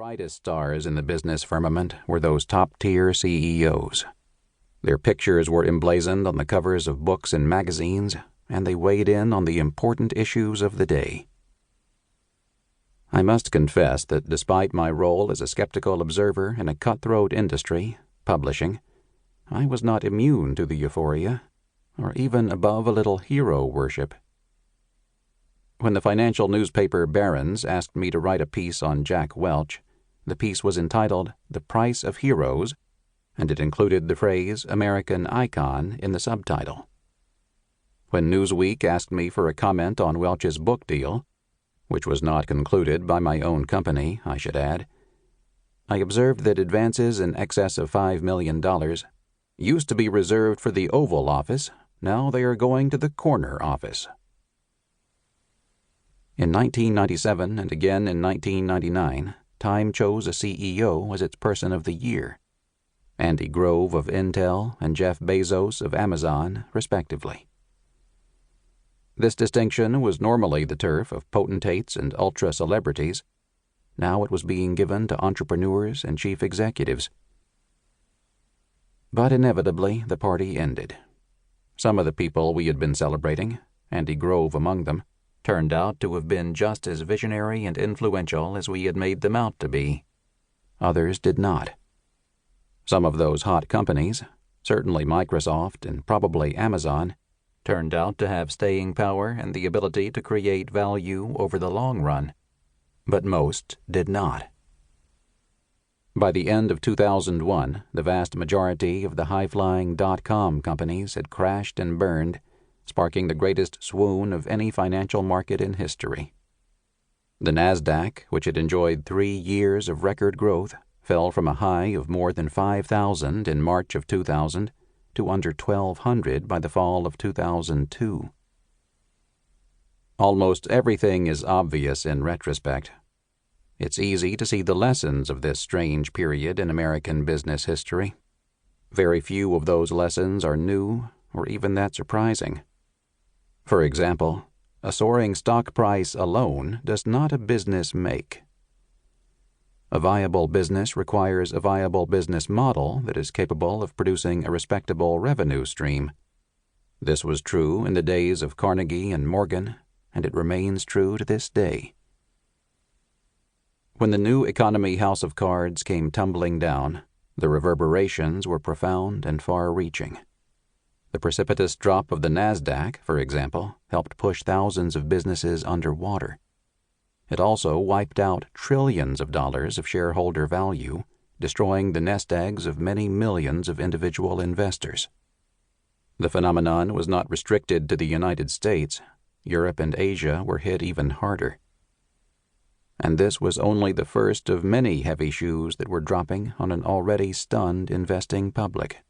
brightest stars in the business firmament were those top-tier CEOs. Their pictures were emblazoned on the covers of books and magazines, and they weighed in on the important issues of the day. I must confess that despite my role as a skeptical observer in a cutthroat industry, publishing, I was not immune to the euphoria, or even above a little hero worship. When the financial newspaper Barron's asked me to write a piece on Jack Welch, the piece was entitled "The Price of Heroes," and it included the phrase "American Icon" in the subtitle. When Newsweek asked me for a comment on Welch's book deal, which was not concluded by my own company, I should add, I observed that advances in excess of $5 million used to be reserved for the Oval Office. Now they are going to the corner office. In 1997 and again in 1999, Time chose a CEO as its Person of the Year, Andy Grove of Intel and Jeff Bezos of Amazon, respectively. This distinction was normally the turf of potentates and ultra-celebrities. Now it was being given to entrepreneurs and chief executives. But inevitably, the party ended. Some of the people we had been celebrating, Andy Grove among them, turned out to have been just as visionary and influential as we had made them out to be. Others did not. Some of those hot companies, certainly Microsoft and probably Amazon, turned out to have staying power and the ability to create value over the long run, but most did not. By the end of 2001, the vast majority of the high-flying dot-com companies had crashed and burned, sparking the greatest swoon of any financial market in history. The NASDAQ, which had enjoyed 3 years of record growth, fell from a high of more than 5,000 in March of 2000 to under 1,200 by the fall of 2002. Almost everything is obvious in retrospect. It's easy to see the lessons of this strange period in American business history. Very few of those lessons are new or even that surprising. For example, a soaring stock price alone does not a business make. A viable business requires a viable business model that is capable of producing a respectable revenue stream. This was true in the days of Carnegie and Morgan, and it remains true to this day. When the new economy house of cards came tumbling down, the reverberations were profound and far-reaching. The precipitous drop of the NASDAQ, for example, helped push thousands of businesses underwater. It also wiped out trillions of dollars of shareholder value, destroying the nest eggs of many millions of individual investors. The phenomenon was not restricted to the United States. Europe and Asia were hit even harder. And this was only the first of many heavy shoes that were dropping on an already stunned investing public.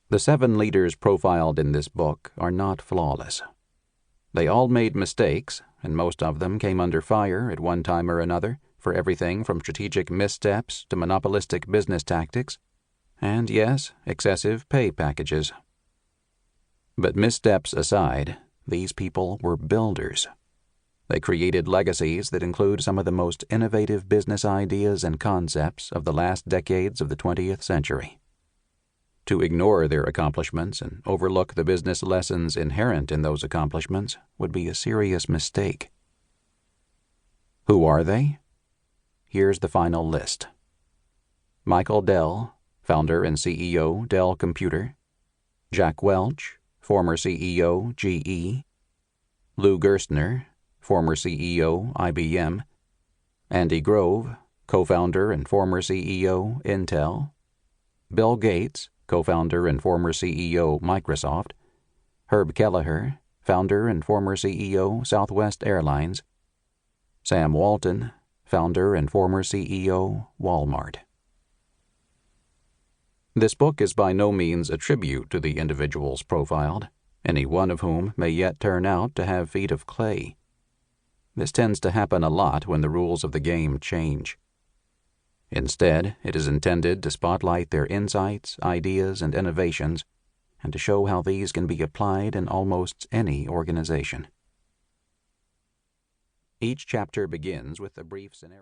The 7 leaders profiled in this book are not flawless. They all made mistakes, and most of them came under fire at one time or another for everything from strategic missteps to monopolistic business tactics, and yes, excessive pay packages. But missteps aside, these people were builders. They created legacies that include some of the most innovative business ideas and concepts of the last decades of the 20th century. To ignore their accomplishments and overlook the business lessons inherent in those accomplishments would be a serious mistake. Who are they? Here's the final list. Michael Dell, founder and CEO, Dell Computer. Jack Welch, former CEO, GE. Lou Gerstner, former CEO, IBM. Andy Grove, co-founder and former CEO, Intel. Bill Gates, co-founder and former CEO, Microsoft. Herb Kelleher, founder and former CEO, Southwest Airlines. Sam Walton, founder and former CEO, Walmart. This book is by no means a tribute to the individuals profiled, any one of whom may yet turn out to have feet of clay. This tends to happen a lot when the rules of the game change. Instead, it is intended to spotlight their insights, ideas, and innovations, and to show how these can be applied in almost any organization. Each chapter begins with a brief scenario.